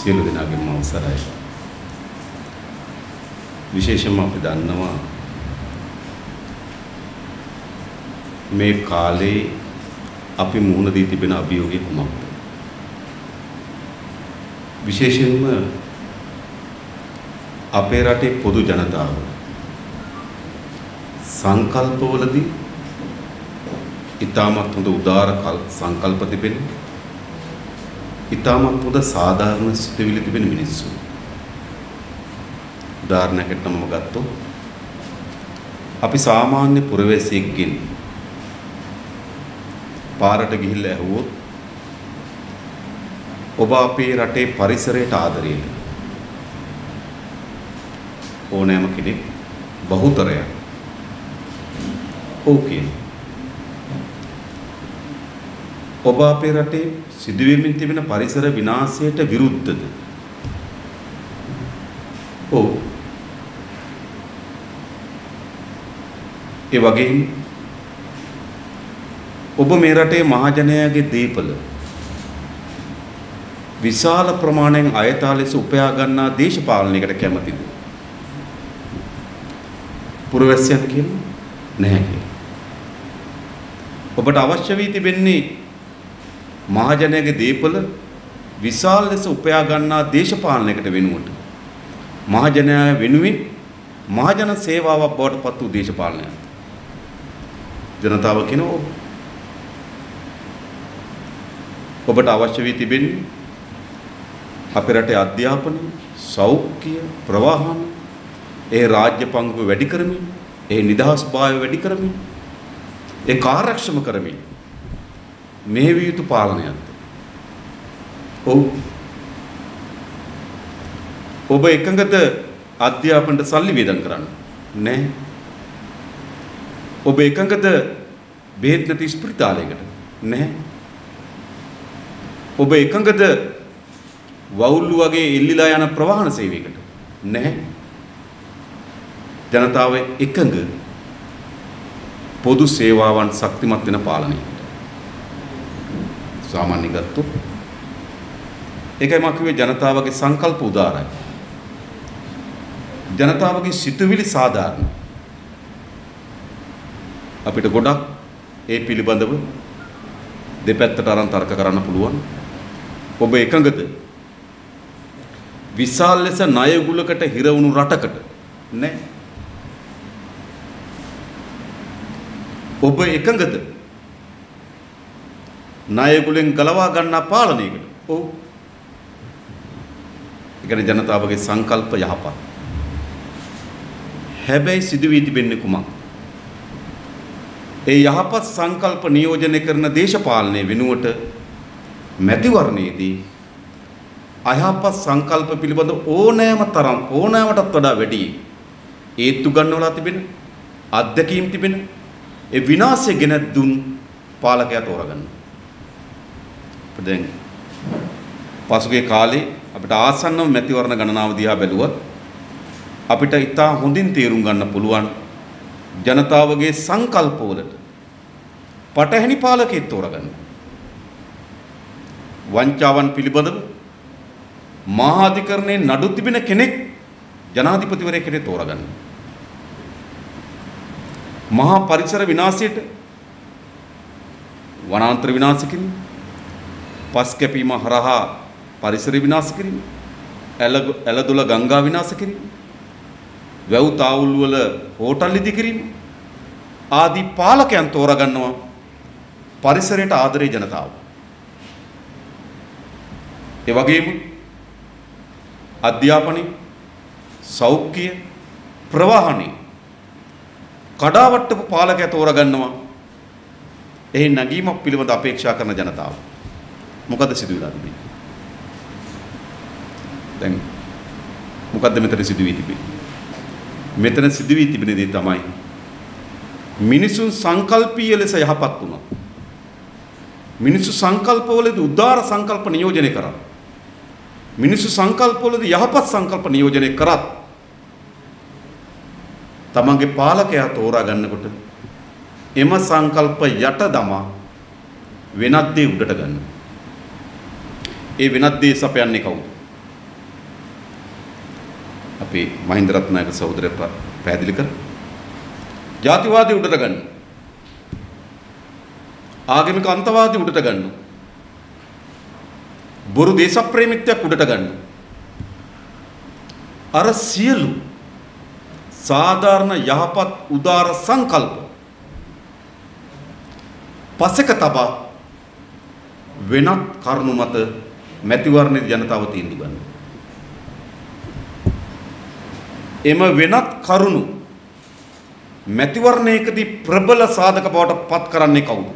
සියලු දෙනාගේම අවසරයි. විශේෂයෙන්ම අපි දන්නවා මේ කාලේ අපි මුහුණ දී තිබෙන අභියෝගය කුමක්ද? විශේෂයෙන්ම අපේ රටේ පොදු ජනතාව සංකල්පවලදී ඉතාමත් හොඳ උදාර සංකල්ප තිබෙන ඉතාමත් හොඳ සාධාරණ සිතුවිලි තිබෙන මිනිස්සු. උදාහරණයකට මම ගත්තොත් අපි සාමාන්‍ය පුරවැසියෙක්ගෙන් පාරට ගිහිල්ලා ඇහුවොත් ඔබ අපේ රටේ පරිසරයට ආදරේද? ඕනෑම කෙනෙක් බහුතරයක් ඕකේ. ඔබ අපේ රටේ සිදුවෙමින් තිබෙන පරිසර විනාශයට විරුද්ධද? ඔව්. ඒ වගේම ඔබ මේ රටේ මහජනයාගේ දීපල විශාල ප්‍රමාණයෙන් අයථා ලෙස උපයා ගන්නා දේශපාලනයකට කැමතිද? පුරවැසියන් කියන්නේ නැහැ කියලා. ඔබට අවශ්‍ය වී තිබෙන්නේ මහජනයාගේ දීපල විශාල ලෙස උපයා ගන්නා දේශපාලනයකට වෙනුවට මහජනයා වෙනුවෙන් මහජන සේවාවක් බවට පත් වූ දේශපාලනයක්. ජනතාව කියනවා ඔබට අවශ්‍ය වී තිබෙන්නේ අපේ රටේ අධ්‍යාපනය, සෞඛ්‍ය, ප්‍රවාහන, ඒ රාජ්‍ය පංගුව වැඩි කරමින්, ඒ නිදහස්භාවය වැඩි කරමින්, ඒ කාර්යක්ෂම කරමින් මේ විය යුතු පාලනයක්ද? ඔව්. ඔබ එකඟද අධ්‍යාපනයට සල්ලි වියදම් කරන්න? නැහැ. ඔබ එකඟද බෙහෙත් නැති ස්පිරිතාලයකට? නැහැ. ඔබ එකඟද වවුල්ලු වගේ එල්ලිලා යන ප්‍රවාහන සේවයකට? නැහැ. ජනතාව එකඟ පොදු සේවාවන් ශක්තිමත් වෙන පාලනයකට. සාමාන්‍ය ගත්තොත් ඒකයි මම කිව්වේ ජනතාවගේ සංකල්ප උදාරයි. ජනතාවගේ සිතුවිලි සාධාරණ. අපිට ගොඩක් ඒ පිළිබඳව දෙපැත්තට අරන් තර්ක කරන්න පුළුවන්. ඔබ එකඟද විශාල ලෙස ණය ගුලකට හිර වුණු රටකට? නැහැ. ඔබ එකඟද ණය ගුලෙන් ගලවා ගන්නා පාලනයකට? ඔව්. ඒ කියන්නේ ජනතාවගේ සංකල්ප යහපත්. හැබැයි සිදුවී තිබෙන්නේ කුමක්? ඒ යහපත් සංකල්ප නියෝජනය කරන දේශපාලනය වෙනුවට මැතිවරණයේදී අයහපත් සංකල්ප පිළිබඳ ඕනෑමටත් වඩා වැඩි ඒත්තු ගන්නවලා තිබෙන අත්දැකීම් තිබෙන ඒ විනාශය ගෙන දුන් පාලකයා තෝරගන්න. දැන් පසුගිය කාලේ අපිට ආසන්නව මැතිවරණ ගණනාව දිහා බැලුවත් අපිට ඉතා හොඳින් තේරුම් ගන්න පුළුවන් ජනතාවගේ සංකල්පවලට පටහැනි පාලකයෙක් තෝරගන්න. වංචාවන් පිළිබඳව මහා අධිකරණයේ නඩු තිබෙන කෙනෙක් ජනාධිපතිවරයෙකුට තෝරගන්න. මහා පරිසර විනාශයට වනාන්තර විනාශ කිරීම, පස් කැපීම හරහා පරිසර විනාශ කිරීම, ඇලදොල ගංගා විනාශ කිරීම, වැව් තාවුල් වල හෝටල් ඉදි කිරීම ආදී පාලකයන් තෝරගන්නවා පරිසරයට ආදරේ ජනතාව. ඒ වගේම අධ්‍යාපනය, සෞඛ්‍ය, ප්‍රවාහනය කඩාවට්ටපු පාලකයා තෝරගන්නවා එහි නැගීමක් පිළිබඳ අපේක්ෂා කරන ජනතාව. මොකද සිදු වෙලා තිබෙන්නේ? දැන් මොකද්ද මෙතන සිදු වී තිබෙන්නේ? මෙතන සිදු වී තිබෙන දේ තමයි මිනිසුන් සංකල්පීය ලෙස යහපත් වුණා. මිනිසු සංකල්පවලදී උදාර සංකල්ප නියෝජනය කරා. මිනිසු සංකල්පවලදී යහපත් සංකල්ප නියෝජනය කරත් තමන්ගේ පාලකයා තෝරා ගන්නකොට එම සංකල්ප යට දමා වෙනත් දේ උඩට ගන්න. ඒ වෙනත් දේ සපයන්නේ කවුද? අපේ මහින්ද රත්නායක සහෝදරය පැහැදිලි කර ජාතිවාදී උඩට ගන්න. ආගමික අන්තවාදී උඩට ගන්න. බොරු දේශප්‍රේමිත්වයක් උඩට ගන්න. අර සියලු සාධාරණ යහපත් උදාර සංකල්ප පසෙක තබා වෙනත් කරුණු මත මැතිවරණයේ ජනතාව තීන්දුව ගන්න. එම වෙනත් කරුණු මැතිවරණයකදී ප්‍රබල සාධක බවට පත් කරන්නේ කවුද?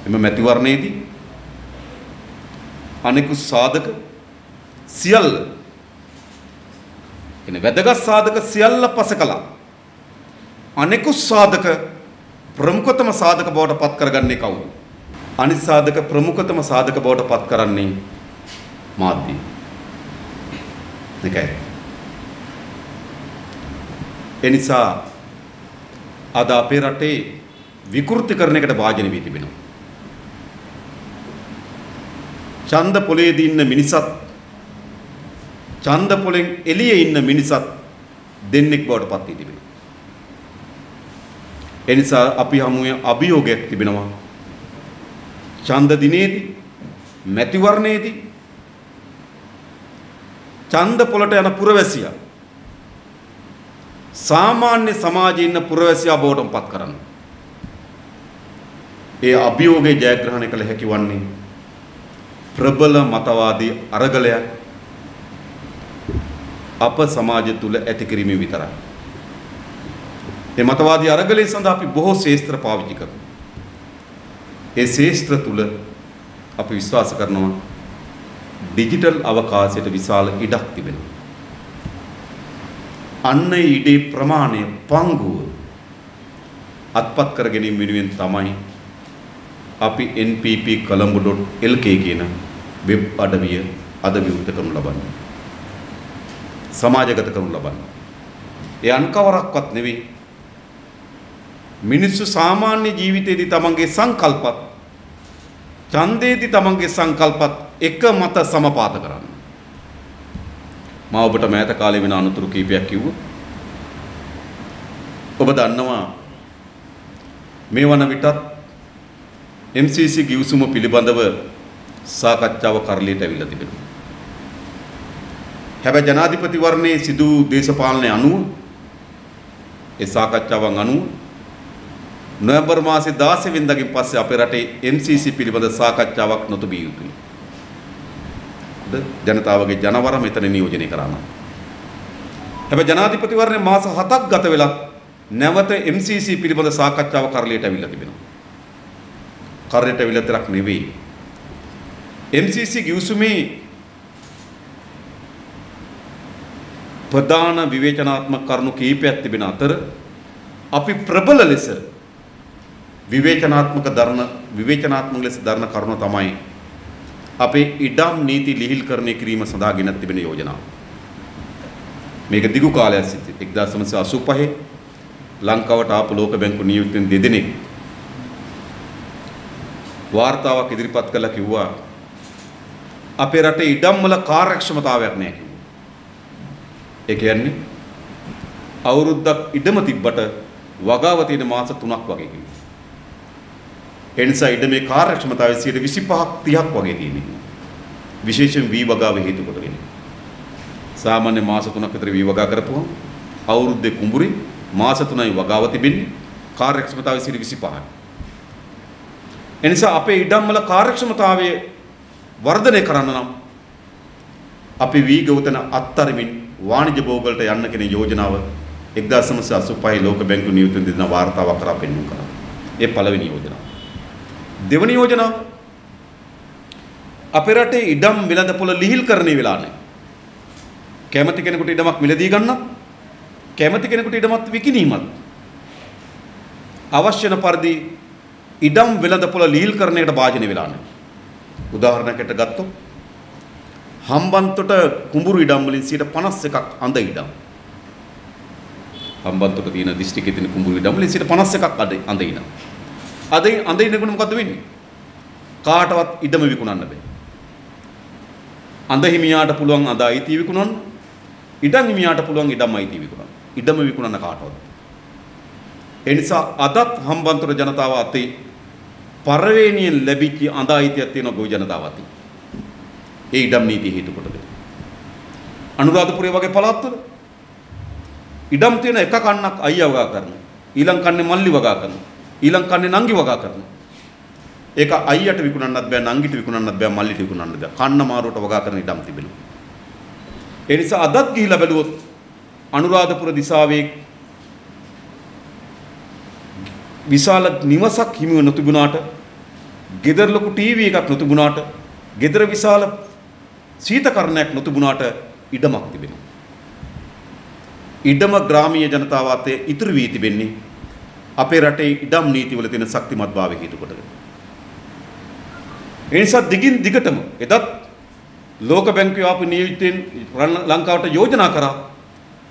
එම මැතිවරණයේදී අනෙකුත් සාධක සියල්ල එනේ වැදගත් සාධක සියල්ල පසකලා අනෙකුත් සාධක ප්‍රමුඛතම සාධක බවට පත් කරගන්නේ කවුද? අනිත් සාධක ප්‍රමුඛතම සාධක බවට පත් කරන්නේ මාධ්‍ය. දෙකයි. එනිසා අද අපේ රටේ විකෘතිකරණයකට භාජන වී තිබෙනවා. ඡන්ද පොලේදී ඉන්න මිනිසත් ඡන්ද පොලෙන් එළියේ ඉන්න මිනිසත් දෙන්නෙක් බවට පත් වී තිබෙනවා. එනිසා අපි හමුවේ අභියෝගයක් තිබෙනවා. ඡන්ද දිනේදී මැතිවරණයේදී ඡන්ද පොලට යන පුරවැසියා සාමාන්‍ය සමාජයේ ඉන්න පුරවැසියා බවට පත් කරන්න. ඒ අභියෝගයේ ජයග්‍රහණය කළ හැකි වන්නේ ප්‍රබල මතවාදී අරගලයක් අප සමාජය තුල ඇති කිරීම විතරයි. මේ මතවාදී අරගලය සඳහා අපි බොහෝ ශේස්ත්‍ර පාවිච්චි කරනවා. ඒ ශේස්ත්‍ර තුල අපි විශ්වාස කරනවා ඩිජිටල් අවකාශයට විශාල ඉඩක් තිබෙනවා. අන්න ඊඩේ ප්‍රමාණය පංගුව අත්පත් කර ගැනීම වෙනුවෙන් තමයි අපි npp.colombo.lk කියන වෙබ් අඩවිය අද විවෘත කරනු ලබන්නේ. සමාජගත කරනු ලබන්නේ. ඒ අන්කවරක්වත් නෙවෙයි. මිනිස්සු සාමාන්‍ය ජීවිතයේදී තමන්ගේ සංකල්පත් ඡන්දේදී තමන්ගේ සංකල්පත් එක මත සමපාත කරන්න. මම ඔබට මෑත කාලේ වෙන අනුතුරු කීපයක් කිව්වා. ඔබ දන්නවා මේ වන විටත් MCC ගිවිසුම පිළිබඳව සාකච්ඡාව කරලියට ඇවිල්ලා තිබෙනවා. හැබැයි ජනාධිපතිවරණයේ සිදු දේශපාලනය අනුව ඒ සාකච්ඡාවන් අනුව නොවැම්බර් මාසේ 16 වෙනිදාකින් පස්සේ අපේ රටේ MCC පිළිබඳ සාකච්ඡාවක් නොතිබිය යුතුයි. ජනතාවගේ ජනවර මෙතන නියෝජනය කරනවා. හැබැයි ජනාධිපතිවරණයේ මාස 7ක් ගත වෙලා නැවත MCC පිළිබඳ සාකච්ඡාව කරලියට ඇවිල්ලා තිබෙනවා. කරලියට ඇවිල්ලා තරක් නෙවෙයි. MCC ගිවිසුමේ ප්‍රධාන විවේචනාත්මක කරුණු කීපයක් තිබෙන අතර අපි ප්‍රබල ලෙස විවේචනාත්මක ලෙස දරන කරුණ තමයි අපේ ඉඩම් නීති ලිහිල්කරණය කිරීම සඳහා ගෙන තිබෙන යෝජනාව. මේක දිගු කාලයක් සිට 1985 ලංකාවට ආපු ලෝක බැංකුව නියුක්තෙන් දෙදෙනෙක් වාර්තාවක් ඉදිරිපත් කළා කිව්වා අපේ රටේ ඉඩම් වල කාර්යක්ෂමතාවයක් නැහැ කිව්වා. ඒ කියන්නේ අවුරුද්දක් ඉඩම තිබ්බට වගාව තියෙන මාස 3ක් වගේ කිව්වා. ඒ නිසා ඉඩමේ කාර්යක්ෂමතාවය 25ක් 30ක් වගේ තියෙනවා. විශේෂයෙන් වී වගාව හේතු කොටගෙන. සාමාන්‍ය මාස 3ක් විතර වී වගා කරපුවම අවුරුද්දේ කුඹුරේ මාස 3යි වගාව තිබෙන්නේ කාර්යක්ෂමතාවය 25යි. ඒ නිසා අපේ ඉඩම් වල කාර්යක්ෂමතාවය වර්ධනය කරන්න නම් අපි වී ගෞතන අත්තරමින් වාණිජ භෝගවලට යන්න කියන යෝජනාව 1985 ලෝක බැංකුව නියුක්ත දෙන වාර්තාවක් කරා පෙන්වු කරා. ඒ පළවෙනි යෝජනාව. දෙවෙනි යෝජනාව අපේ රටේ ඉඩම් වෙළඳපොළ ලිහිල්කරණය වෙලා නැහැ. කැමති කෙනෙකුට ඉඩමක් මිලදී ගන්නත් කැමති කෙනෙකුට ඉඩමක් විකිණීමත් අවශ්‍ය වෙන පරිදි ඉඩම් වෙළඳපොළ ලිහිල්කරණයකට භාජනය වෙලා නැහැ. උදාහරණයකට ගත්තොත් හම්බන්තොට කුඹුරු ඉඩම් වලින් 51ක් අඳ ඉඩම්. හම්බන්තොට තියෙන දිස්ත්‍රික්කයේ තියෙන කුඹුරු ඉඩම් වලින් 51ක් අඳ ඉඩම්. අඳ ඉන්නකොට මොකද්ද වෙන්නේ? කාටවත් ඉඩම විකුණන්න බෑ. අඳ හිමියාට පුළුවන් අඳ අයිතිය විකුණන්න. ඉඩම් හිමියාට පුළුවන් ඉඩම් අයිතිය විකුණන්න. ඉඩම විකුණන්න කාටවත්. ඒ නිසා අදත් හම්බන්තොට ජනතාව අතේ පරවේණියෙන් ලැබිච්ච අඳ අයිතියක් තියෙන ගොවි ජනතාව අතේ. ඒ ඉඩම් නීතිය හේතු කොටගෙන. අනුරාධපුරය වගේ පළාත්වල ඉඩම් තියෙන එක කන්නක් අයියා වගා කරනවා. ඊළඟ කන්නේ මල්ලි වගා කරනවා. ඊළඟ කන්නේ නංගි වගා කරනවා. ඒක අයියට විකුණන්නත් බෑ, නංගිට විකුණන්නත් බෑ, මල්ලිට විකුණන්නත් බෑ. කන්න මාරුවට වගා කරන ඉඩම් තිබෙනවා. ඒ නිසා අදත් ගිහිලා බැලුවොත් අනුරාධපුර දිසාවේ විශාල නිවසක් හිමිව නොතිබුණාට, ගෙදර ලොකු ටීවී එකක් නොතිබුණාට, ගෙදර විශාල සීතකරණයක් නොතිබුණාට ඉඩමක් තිබෙනවා. ඉඩම ග්‍රාමීය ජනතාව අතේ ඉතුරු වී තිබෙන්නේ අපේ රටේ ඉඩම් නීතිවල තියෙන ශක්තිමත්භාවය හේතු කොටගෙන. ඒ නිසා දිගින් දිගටම එදත් ලෝක බැංකුවේ ආපු නියෝජිතයින් ලංකාවට යෝජනා කරා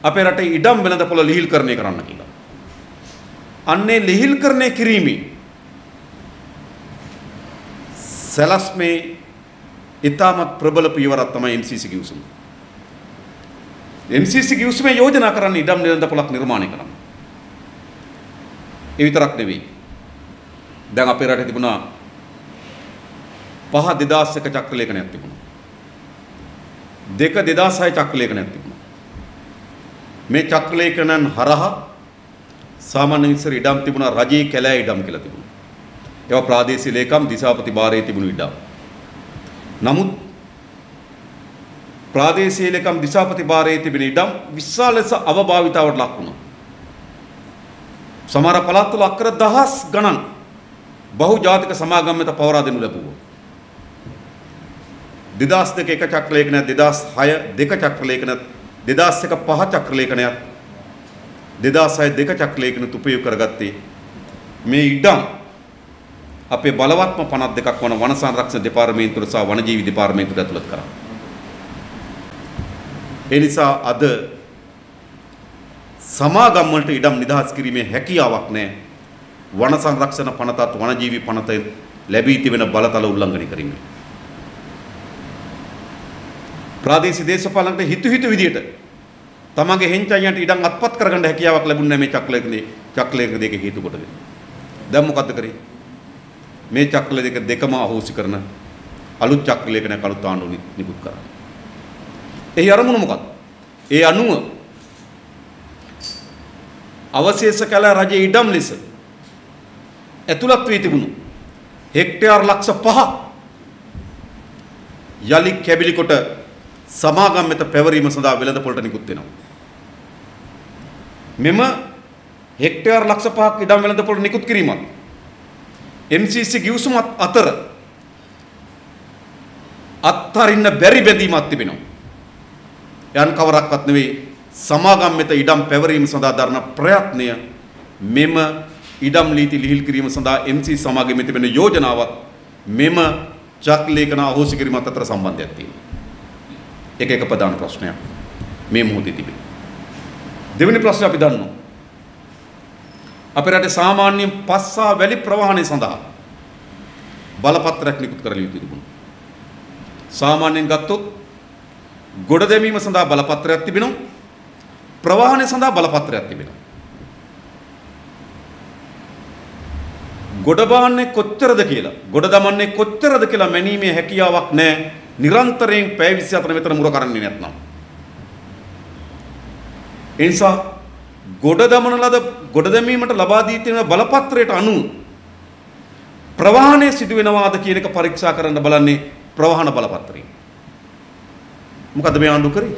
අපේ රටේ ඉඩම් වෙළඳපොළ ලිහිල්කරණය කරන්න කියලා. අන්නේ ලිහිල්කරණය කිරීමේ සැලැස්මේ ඉතාමත් ප්‍රබල පියවරක් තමයි MCC ගිවිසුම. MCC ගිවිසුමේ යෝජනා කරන්නේ ඉඩම් වෙළඳපොළක් නිර්මාණය කරන්න. ඒ විතරක් නෙවෙයි. දැන් අපේ රටේ තිබුණා 5 2001 චක්‍ර ලේඛනයක් තිබුණා. 2 2006 චක්‍ර ලේඛනයක් තිබුණා. මේ චක්‍ර ලේඛනන් හරහා සාමාන්‍ය විස්තර ඉඩම් තිබුණා, රජයේ කැලෑ ඉඩම් කියලා තිබුණා. ඒවා ප්‍රාදේශීය ලේකම් දිසාපති භාරයේ තිබුණු ඉඩම්. නමුත් ප්‍රාදේශීය ලේකම් දිසාපති භාරයේ තිබෙන ඉඩම් විශාල ලෙස අවභාවිතාවට ලක් වුණා. සමහර පළාත්වල අක්කර දහස් ගණන් බහුජාතික සමාගම් මත පවරා දෙනු ලැබුවා. 2002 එක චක්‍ර ලේඛනයක්, 2006 දෙක චක්‍ර ලේඛනයක්, 2001 පහ චක්‍ර ලේඛනයක්, 2006 දෙක චක්‍ර ලේඛනත් උපයෝග කරගත්තේ මේ ඉඩම් අපේ බලවත්ම 52ක් වන වන සංරක්ෂණ දෙපාර්තමේන්තුව සහ වනජීවි දෙපාර්තමේන්තුවට ඇතුළත් කරා. ඒ නිසා අද සමාගම් වලට ඉඩම් නිදහස් කිරීමේ හැකියාවක් නැහැ. වන සංරක්ෂණ පනතත් වනජීවි පනත ලැබී තිබෙන බලතල උල්ලංඝනය කිරීමෙන්. ප්‍රාදේශීය දේශපාලනකට හිතු විදියට තමන්ගේ හෙන්චයියන්ට ඉඩම් අත්පත් කරගන්න හැකියාවක් ලැබුණේ මේ චක්‍රලේඛන දෙක හේතු කොටගෙන. දැන් මොකද්ද කරේ? මේ චක්‍රලේඛන දෙකම අහෝසි කරන අලුත් චක්‍රලේඛනයක් අලුත් ආණ්ඩුව නිකුත් කරා. එහි අරමුණ මොකක්ද? ඒ අනුව අවශේෂ කළ රජයේ ඉඩම් ලෙස ඇතුළත් වී තිබුණු හෙක්ටයාර් ලක්ෂ 5ක් යලි කැබිලි කොට සමාගම් වෙත පැවරීම සඳහා වෙළඳපොළට නිකුත් වෙනවා. මෙම හෙක්ටයාර් ලක්ෂ 5ක් ඉඩම් වෙළඳපොළට නිකුත් කිරීමත් MCC ගිවිසුමත් අතර අත්හරින්න බැරි බැඳීමක් තිබෙනවා. යන් කවරක්වත් නෙවෙයි සමාගම් වෙත ඉඩම් පැවරීම සඳහා දරන ප්‍රයත්නය මෙම ඉඩම් නීති ලිහිල් කිරීම සඳහා MCC සමාගමේ තිබෙන යෝජනාවත් මෙම චක්‍රලේඛන අහෝසි කිරීමත් අතර සම්බන්ධයක් තියෙනවා. එක ප්‍රධාන ප්‍රශ්නයක් මේ මොහොතේ තිබෙනවා. දෙවෙනි ප්‍රශ්නේ අපි දන්නවා. අපේ රටේ සාමාන්‍යයෙන් පස්සා වැලි ප්‍රවාහනය සඳහා බලපත්‍රයක් නිකුත් කරලා යුතු තිබුණා. සාමාන්‍යයෙන් ගත්තොත් ගොඩ දැමීම සඳහා බලපත්‍රයක් තිබෙනවා. ප්‍රවාහනය සඳහා බලපත්‍රයක් තිබෙනවා. ගොඩ බාන්නේ කොච්චරද කියලා, ගොඩ දමන්නේ කොච්චරද කියලා මැනීමේ හැකියාවක් නැහැ. නිරන්තරයෙන් පැය 24 මෙතන මුර කරන්නේ නැත්නම්. ඒ නිසා ගොඩ දමන ලද ගොඩ දැමීමට ලබා දී තියෙන බලපත්‍රයට අනුව ප්‍රවාහනය සිදු වෙනවාද කියන එක පරීක්ෂා කරන්න බලන්නේ ප්‍රවාහන බලපත්‍රය. මොකද මේ ආණ්ඩුව කරේ?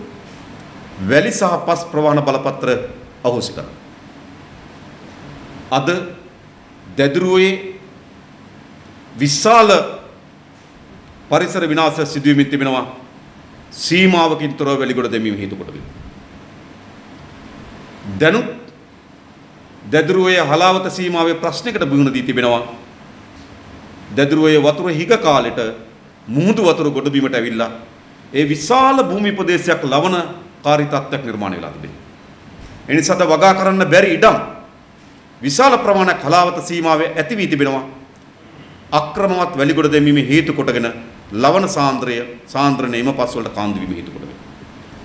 වැලි සහ පස් ප්‍රවාහන බලපත්‍ර අහෝසි කරනවා. අද දැදුරුවේ විශාල පරිසර විනාශ සිදුවීමක් තිබෙනවා. සීමාවකින් තොරව වැලිගොඩ දැමීම හේතු කොටගෙන. දැනුත් දැදුරුවේ හලාවත සීමාවේ ප්‍රශ්නයකට බිහුණ දී තිබෙනවා. දැදුරුවේ වතුර හිග කාලෙට මුහුදු වතුර ගොඩ බිමට ඇවිල්ලා ඒ විශාල භූමි ප්‍රදේශයක් ලවණ කාරී තත්ත්වයක් නිර්මාණය වෙලා තිබෙනවා. ඒ නිසා වගා කරන්න බැරි ඉඩම් විශාල ප්‍රමාණයක් හලාවත සීමාවේ ඇති වී තිබෙනවා. අක්‍රමවත් වැලිගොඩ දැමීමේ හේතු කොටගෙන ලවණ සාන්ද්‍රණයම පස් වලට කාන්දු වීම හේතු කොට වෙනවා.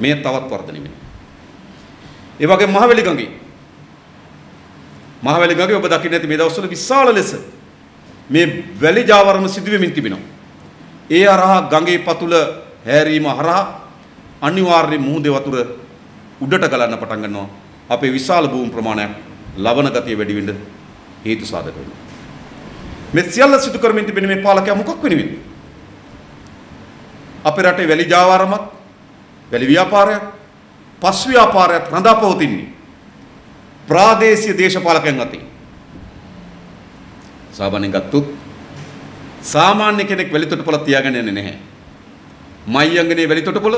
මේ තවත් වර්ධනය වෙනවා. ඒ වගේ මහවැලි ගඟේ ඔබ දකින්න ඇති මේ දවස්වල විශාල ලෙස මේ වැලි ජාවරණ සිදු වෙමින් තිබෙනවා. ඒ හරහා ගඟේ පතුල හැරීම හරහා අනිවාර්ය මුහුදේ වතුර උඩට ගලන්න පටන් ගන්නවා. අපේ විශාල භූමි ප්‍රමාණයක් ලවණ ගතිය වැඩි වෙන්න හේතු සාධක වෙනවා. මේ සියල්ල සිදු කරමින් තිබෙන මේ පාලකයා මොකක් වෙනුවෙන්ද? අපේ රටේ වැලි ජාවාරමක්, වැලි ව්‍යාපාරයක්, පස් ව්‍යාපාරයක් රඳා පවතින්නේ ප්‍රාදේශීය දේශපාලකයන් අතින්. සාමාන්‍යයෙන් ගත්තොත් සාමාන්‍ය කෙනෙක් වැලි තොටුපළ තියාගෙන යන්නේ නැහැ. මයංගනේ වැලි තොටුපළ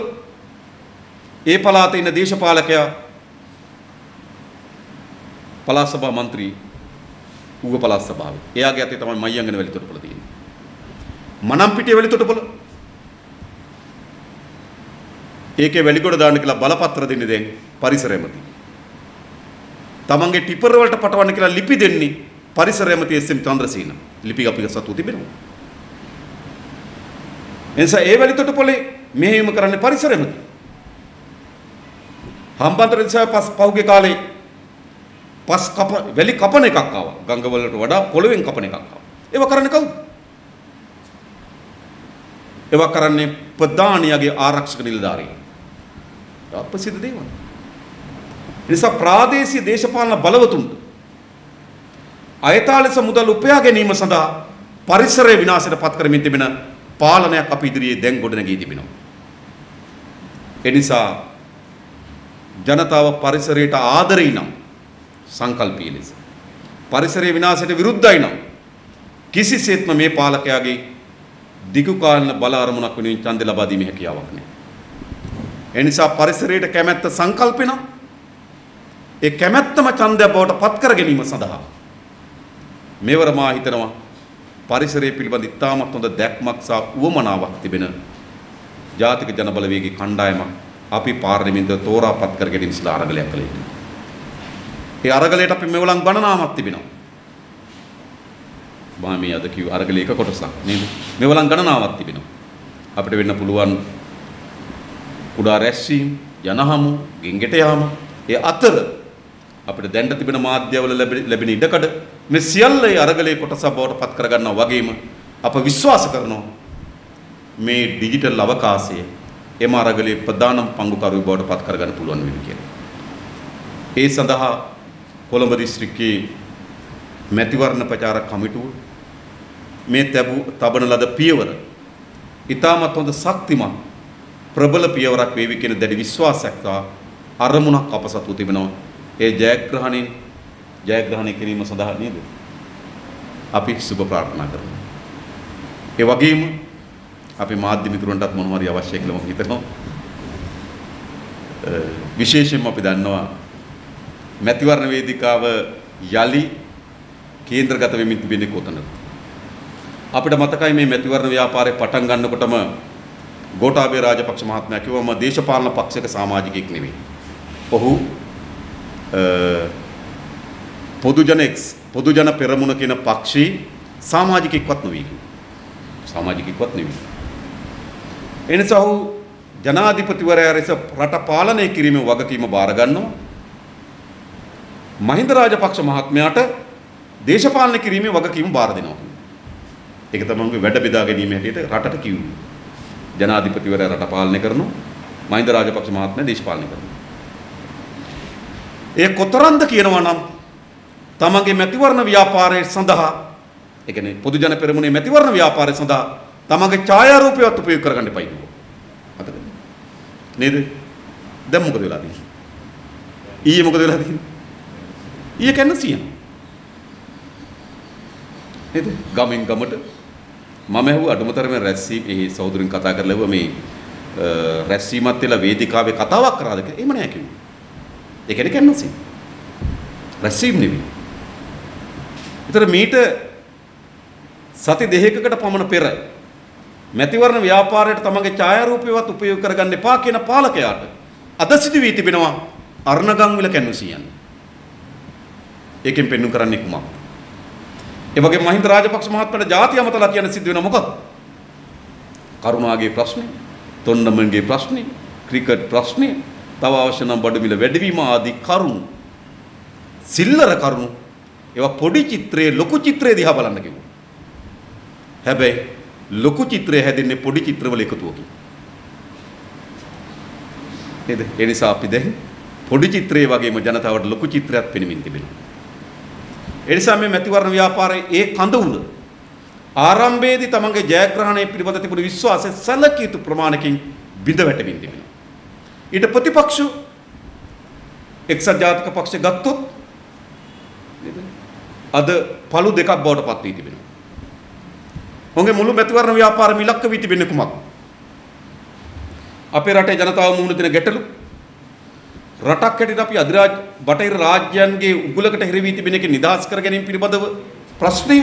ඒ පළාතේ ඉන්න දේශපාලකයා පළාත් සභා මන්ත්‍රී ඌව පළාත් සභාවේ. එයාගේ අතේ තමයි මයංගනේ වැලි තොටුපළ තියෙන්නේ. මනම්පිටිය වැලි තොටුපළ ඒකේ වැලිගොඩ දාන්න කියලා බලපත්‍ර දෙන්නේ දැන් පරිසර ඇමති. තමන්ගේ ටිපර් වලට පටවන්න කියලා ලිපි දෙන්නේ පරිසර ඇමති එස්.එම්. චන්ද්‍රසේන. ලිපි අපි සතු තිබෙනවා. එනිසා ඒ වැලිතොටුපොලේ මෙහෙයුම කරන්නේ පරිසර ඇමති. හම්බන්තොට දිසාවේ පහුගිය කාලේ වැලි කපන එකක් ආවා. ගංග වලට වඩා පොළවෙන් කපන එකක් ආවා. ඒව කරන්නේ කවුද? ඒව කරන්නේ ප්‍රධානියාගේ ආරක්ෂක නිලධාරීන්. අපසිද්ධ දේවල්. නිසා ප්‍රාදේශීය දේශපාලන බලවතුන්ට අයථාලස මුදල් උපයා ගැනීම සඳහා පරිසරය විනාශයට පත් කරමින් තිබෙන පාලනයක් අපි ඉදිරියේ දැන් ගොඩනැගී තිබෙනවා. ඒ නිසා ජනතාව පරිසරයට ආදරේ නම් සංකල්පීය ලෙස පරිසරයේ විනාශයට විරුද්ධයි නම් කිසිසේත්ම මේ පාලකයාගේ දිගු කාලීන බල අරමුණක් වෙනුවෙන් ඡන්දය ලබා දීමේ හැකියාවක් නැහැ. ඒ නිසා පරිසරයට කැමැත්ත සංකල්පෙන ඒ කැමැත්තම ඡන්දය බවට පත් කර ගැනීම සඳහා මේවර මා හිතනවා පරිසරය පිළිබඳ ඉතාමත් හොඳ දැක්මක් සහ උවමනාවක් තිබෙන ජාතික ජනබලවේගයේ කණ්ඩායමක් අපි පාර්ලිමේන්තුවේ තෝරාපත් කර ගැනීම සඳහා අරගලයක් කළ යුතුයි. ඒ අරගලයට අපි මෙවලම් ගණනාවක් තිබෙනවා. මම මේ අද කිව්ව අරගලේ එක කොටසක් නේද? මෙවලම් ගණනාවක් තිබෙනවා. අපිට වෙන්න පුළුවන් කුඩා රැස්වීම්, යනහමු, ගෙන්ගෙට යාම, ඒ අතර අපිට දැන් තිබෙන මාධ්‍යවල ලැබෙන ඉඩකඩ මේ සියල්ල ඒ අරගලේ කොටසක් බවට පත් කර ගන්නවා වගේම අප විශ්වාස කරනවා මේ ඩිජිටල් අවකාශය එම අරගලේ ප්‍රධානම පංගුකරුවෙකු බවට පත් කර ගන්න පුළුවන් වෙයි කියලා. ඒ සඳහා කොළඹ දිස්ත්‍රික්කයේ මැතිවරණ ප්‍රචාරක කමිටුව මේ තබන ලද පියවර ඉතාමත් හොඳ ශක්තිමත් ප්‍රබල පියවරක් වේවි කියන දැඩි විශ්වාසයක් සහ අරමුණක් අප සතු තිබෙනවා. ඒ ජයග්‍රහණය කිරීම සඳහා නේද අපි සුබ ප්‍රාර්ථනා කරනවා. ඒ වගේම අපි මාධ්‍ය මිතුරන්ටත් මොනවා හරි අවශ්‍ය කියලා මම හිතනවා. විශේෂයෙන්ම අපි දන්නවා මැතිවරණ වේදිකාව යලි කේන්ද්‍රගත වෙමින් තිබෙන්නේ කොතනද? අපිට මතකයි මේ මැතිවරණ ව්‍යාපාරේ පටන් ගන්නකොටම ගෝඨාභය රාජපක්ෂ මහත්මයා කිව්වා මම දේශපාලන පක්ෂයක සමාජිකයෙක් නෙවෙයි. ඔහු පොදුජන පෙරමුණ කියන පක්ෂී සමාජිකයෙක්වත් නෙවෙයි. සමාජිකයෙක්වත් නෙවෙයි. එනිසා ඔහු ජනාධිපතිවරයා ලෙස රට පාලනය කිරීමේ වගකීම බාර ගන්නවා. මහින්ද රාජපක්ෂ මහත්මයාට දේශපාලන කිරීමේ වගකීම බාර දෙනවා. ඒක තමයි වැඩ බෙදා ගැනීම හැටියට රටට කිව්වේ. ජනාධිපතිවරයා රට පාලනය කරනවා. මහින්ද රාජපක්ෂ මහත්මයා දේශපාලනය කරනවා. ඒ කොතරම්ද කියනවා නම් තමන්ගේ මැතිවරණ ව්‍යාපාරය සඳහා ඒ කියන්නේ පොදු ජන පෙරමුණේ මැතිවරණ ව්‍යාපාරය සඳහා තමන්ගේ ඡායාරූපයවත් උපයෝග කරගන්න එපා ඉන්නවා. අතද නේද? දැන් මොකද වෙලා තියෙන්නේ? ඊයේ මොකද වෙලා තියෙන්නේ? ඊයේ කන්න සියනවා. නේද? ගමෙන් ගමට මම ඇහුවා අඩුමතරමේ රැස්වීම එහි සහෝදරින් කතා කරලා ඇහුවා මේ රැස්වීමත් වෙලා වේදිකාවේ කතාවක් කරාද කියලා. එහෙම නෑ කිව්වා. ඒ කියන්නේ කැන්වසින්. රැස්වීම නෙවෙයි. ඒතර මීට සති දෙකකට පමණ පෙර මැතිවරණ ව්‍යාපාරයට තමන්ගේ ඡායාරූපයවත් උපයෝග කරගන්න එපා කියන පාලකයාට අද සිදු වී තිබෙනවා අර්ණගංවිල කැන්වසියන්. ඒකෙන් පෙන්වු කරන්නේ කුමක්ද? ඒ වගේ මහින්ද රාජපක්ෂ මහත්මයාට ජාතිය අමතලා කියන සිද්ධ වෙන මොකක්ද? කරුණාගේ ප්‍රශ්නේ, තොණ්ඩමන්ගේ ප්‍රශ්නේ, ක්‍රිකට් ප්‍රශ්නේ, තව අවශ්‍ය නම් බඩු මිල වැඩිවීම ආදී කරුණු, සිල්ලර කරුණු, ඒවා පොඩි චිත්‍රයේ ලොකු චිත්‍රය දිහා බලන්න කිව්වා. හැබැයි ලොකු චිත්‍රය හැදෙන්නේ පොඩි චිත්‍රවල එකතුවකින්. නේද? ඒ නිසා අපි දැන් පොඩි චිත්‍රයේ වගේම ජනතාවට ලොකු චිත්‍රයක් පෙනෙමින් තිබෙනවා. ඒ නිසා මේ මැතිවරණ ව්‍යාපාරයේ ඒ කඳවුල ආරම්භයේදී තමන්ගේ ජයග්‍රහණය පිළිබඳ තිබුණු විශ්වාසය සැලකිය යුතු ප්‍රමාණකින් බිඳ වැටෙමින් තිබෙනවා. ඊට ප්‍රතිපක්ෂ එක්සත් ජාතික පක්ෂය ගත්තොත් අද පළු දෙකක් බවට පත් වී තිබෙනවා. ඔවුන්ගේ මුළු මැතිවරණ ව්‍යාපාරෙම ඉලක්ක වී තිබෙන්නේ කුමක්ද? අපේ රටේ ජනතාව මුහුණ දෙන ගැටලු, රටක් හැටියට අපි අධිරාජ්‍ය බටහිර රාජ්‍යයන්ගේ උගුලකට හිර වී තිබෙන එක නිදහස් කර ගැනීම පිළිබඳව ප්‍රශ්නය,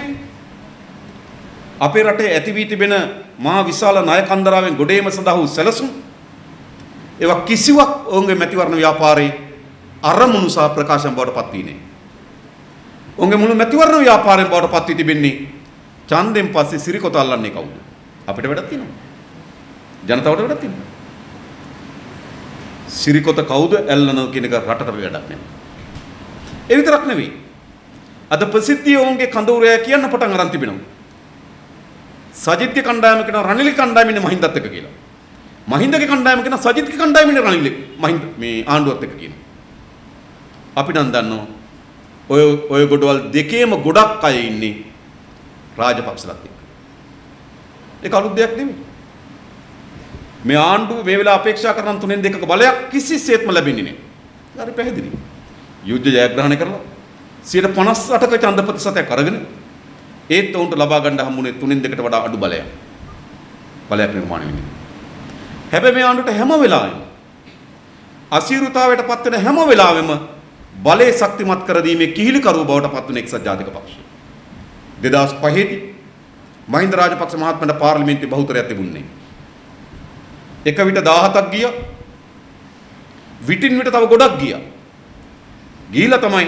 අපේ රටේ ඇති වී තිබෙන මහා විශාල ණය කන්දරාවෙන් ගොඩේම සඳහා වූ සැලසුම්, ඒවා කිසිවක් ඔවුන්ගේ මැතිවරණ ව්‍යාපාරයේ අරමුණු සහ ප්‍රකාශන බවට පත් වී නැහැ. ඔවුන්ගේ මුළු මැතිවරණ ව්‍යාපාරයෙන් බවට පත් වී තිබෙන්නේ ඡන්දෙන් පස්සේ සිරිකොත අල්ලන්නේ කවුද? අපිට වැඩක් තියෙනවා. ජනතාවට වැඩක් තියෙනවා. සිරිකොත කවුද ඇල්ලනව කියන එක රටට වැඩක් නැහැ. ඒ විතරක් නෙවෙයි. අද ප්‍රසිද්ධිය ඔවුන්ගේ කඳවුරය කියන්න පටන් අරන් තිබෙනවා. සජිත්ගේ කණ්ඩායම කියන රනිල් කණ්ඩායම ඉන්නේ මහින්දත් එක්ක කියලා. මහින්දගේ කණ්ඩායම කියන සජිත්ගේ කණ්ඩායම ඉන්නේ රනිල් මහින්ද මේ ආණ්ඩුවත් එක්ක කියන. අපි නම් දන්නවා ඔය ගොඩවල් දෙකේම ගොඩක් අය ඉන්නේ රාජපක්ෂලත් එක්ක. ඒක අලුත් දෙයක් නෙමෙයි. මේ ආණ්ඩුව මේ වෙලාව අපේක්ෂා කරන 3/2ක බලයක් කිසිසේත්ම ලැබෙන්නේ නැහැ. හරි පැහැදිලි. යුද්ධ ජයග්‍රහණය කරලා 58ක ඡන්ද ප්‍රතිශතයක් අරගෙන ඒත් උන්ට ලබා ගන්න හම්බුනේ 3/2කට වඩා අඩු බලයක්. බලයක් නිර්මාණය වෙන්නේ. හැබැයි මේ ආණ්ඩුවට හැම වෙලාවෙම අසීරුතාවයට පත් වෙන හැම වෙලාවෙම බලය ශක්තිමත් කර දීමේ කිහිලිකරුව බවට පත් වෙන එක්සත් ජාතික පක්ෂය. 2005 දී මහින්ද රාජපක්ෂ මහත්මයාට පාර්ලිමේන්තුවේ බහුතරයක් තිබුණේ. එක විට 17ක් ගියා. විටින් විට තව ගොඩක් ගියා. ගිහිලා තමයි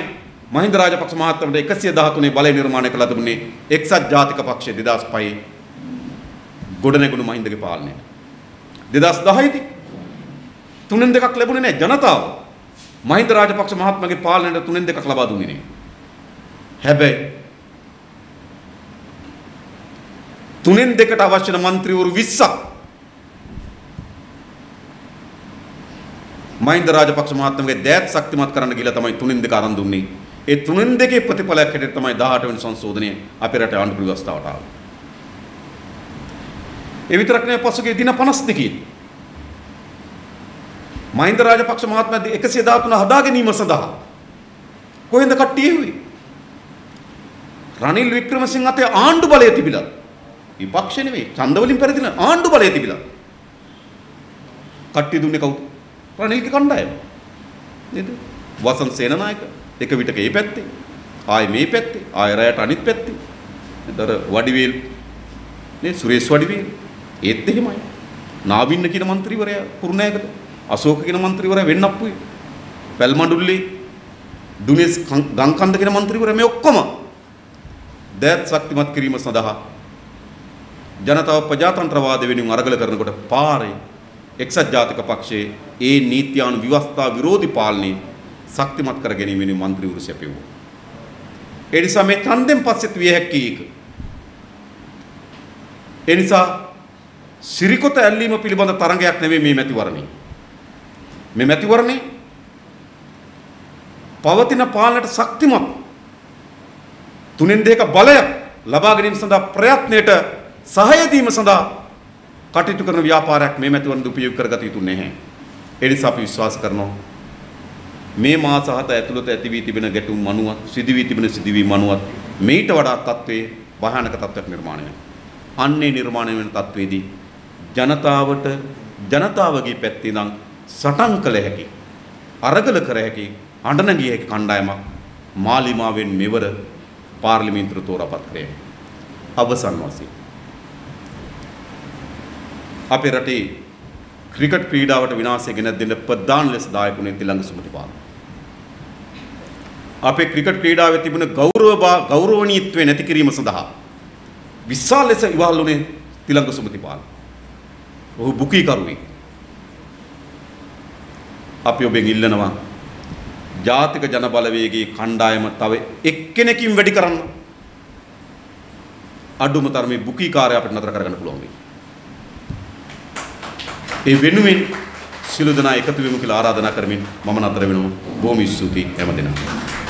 මහින්ද රාජපක්ෂ මහත්මයාට 113 බලය නිර්මාණය කළා තිබුණේ එක්සත් ජාතික පක්ෂය 2005 ගොඩනැගුණු මහින්දගේ පාලනයට. 2010 දී 3/2ක් ලැබුණේ නැහැ ජනතාව. මහින්ද රාජපක්ෂ මහත්මයාගේ පාලනයට 3/2ක් ලබා දුන්නේ නැහැ. හැබැයි 3/2කට අවශ්‍ය වෙන മന്ത്രിවරු 20ක් මහින්ද රාජපක්ෂ මහත්මයාගේ දෑත් ශක්තිමත් කරන්න ගිහලා තමයි 3/2 අරන් දුන්නේ. ඒ 3/2 ප්‍රතිඵලයක් හැටියට තමයි 18 වෙනි සංශෝධනය අපේ රටේ ආණ්ඩු ව්‍යවස්ථාවට ආවේ. ඒ විතරක් නෙවෙයි පසුගිය දින 52 මහින්ද රාජපක්ෂ මහත්මයා 113 හදා ගැනීම සඳහා කොහෙන්ද කට්ටිය එව්වේ? රනිල් වික්‍රමසිංහ අතේ ආණ්ඩු බලය තිබිලා. විපක්ෂ නෙවෙයි ඡන්ද වලින් පෙරදින ආණ්ඩු බලය තිබිලා. කට්ටිය දුන්නේ කවුද? රනිල්ගේ කණ්ඩායම. නේද? වසන්ත සේනනායක එක විටක මේ පැත්තේ, ආයේ මේ පැත්තේ, ආයේ රැයට අනිත් පැත්තේ. ඒතර වඩිවේල් නේ සුරේෂ් වඩිවේල් ඒත් එහෙමයි. නාවින්න කියන മന്ത്രിවරයා කුරුණෑගල, අශෝක කියන മന്ത്രിවරයා වෙන්නප්පුවේ, පැල්මඩුල්ලේ දුනේස් ගංකන්ද කියන മന്ത്രിවරයා මේ ඔක්කොම දෑත් ශක්තිමත් කිරීම සඳහා ජනතාව ප්‍රජාතන්ත්‍රවාද වෙනුවෙන් අරගල කරනකොට පාරේ එක්සත් ජාතික පක්ෂයේ ඒ නීත්‍යානු ව්‍යවස්ථා විරෝධී පාලනය ශක්තිමත් කර ගැනීම වෙනුවෙන් മന്ത്രിවරු සැපෙව්වා. ඒ නිසා මේ ඡන්දෙන් පස්සෙත් විය හැකි එක. ඒ නිසා සිරිකොත ඇල්ලීම පිළිබඳ තරඟයක් නෙමෙයි මේ මැතිවරණේ. මේ මැතිවරණේ පවතින පාලනයට ශක්තිමත් 3/2 බලයක් ලබා ගැනීම සඳහා ප්‍රයත්නයට සහාය දීම සඳහා කටයුතු කරන ව්‍යාපාරයක් මේ මැතිවරණ උපයෝග කරගත යුතු නැහැ. ඒ නිසා අපි විශ්වාස කරනවා මේ මාස 7 ඇතුළත ඇති වී තිබෙන ගැටුම් මනුවත් සිදු වී තිබෙන සිදුවීම් මනුවත් මේට වඩා තත්ත්වයේ භයානක තත්ත්වයක් නිර්මාණය වෙනවා. අන්නේ නිර්මාණය වෙන තත්ත්වයේදී ජනතාවට ජනතාවගේ පැත්තේ ඉඳන් සටන් කළ හැකි අරගල කර හැකි අඬන ගිය හැකි කණ්ඩායමක් මාලිමාවෙන් මෙවර පාර්ලිමේන්තුවට තෝරාපත් කරේ. අවසන් වශයෙන් අපේ රටේ ක්‍රිකට් ක්‍රීඩාවට විනාශය ගෙන දෙන්න ප්‍රධාන ලෙස දායක වුණේ තිලංග සුමතිපාල. අපේ ක්‍රිකට් ක්‍රීඩාවේ තිබුණ ගෞරවණීයත්වය නැති කිරීම සඳහා විශාල ලෙස ඉවහල් වුණේ තිලංග සුමතිපාල. ඔහු බුකීකරුවෙක්. අපි ඔබෙන් ඉල්ලනවා ජාතික ජන බලවේගයේ කණ්ඩායම තව එක්කෙනකින් වැඩි කරන්න. අඩුම තරමේ බුකීකාරය අපිට නතර කරගන්න පුළුවන් වෙයි. ඒ වෙනුවෙන් සියලු දෙනා එකතු වෙමු කියලා ආරාධනා කරමින් මම නතර වෙනවා. බොහොම ස්තුතියි හැමදෙනාට.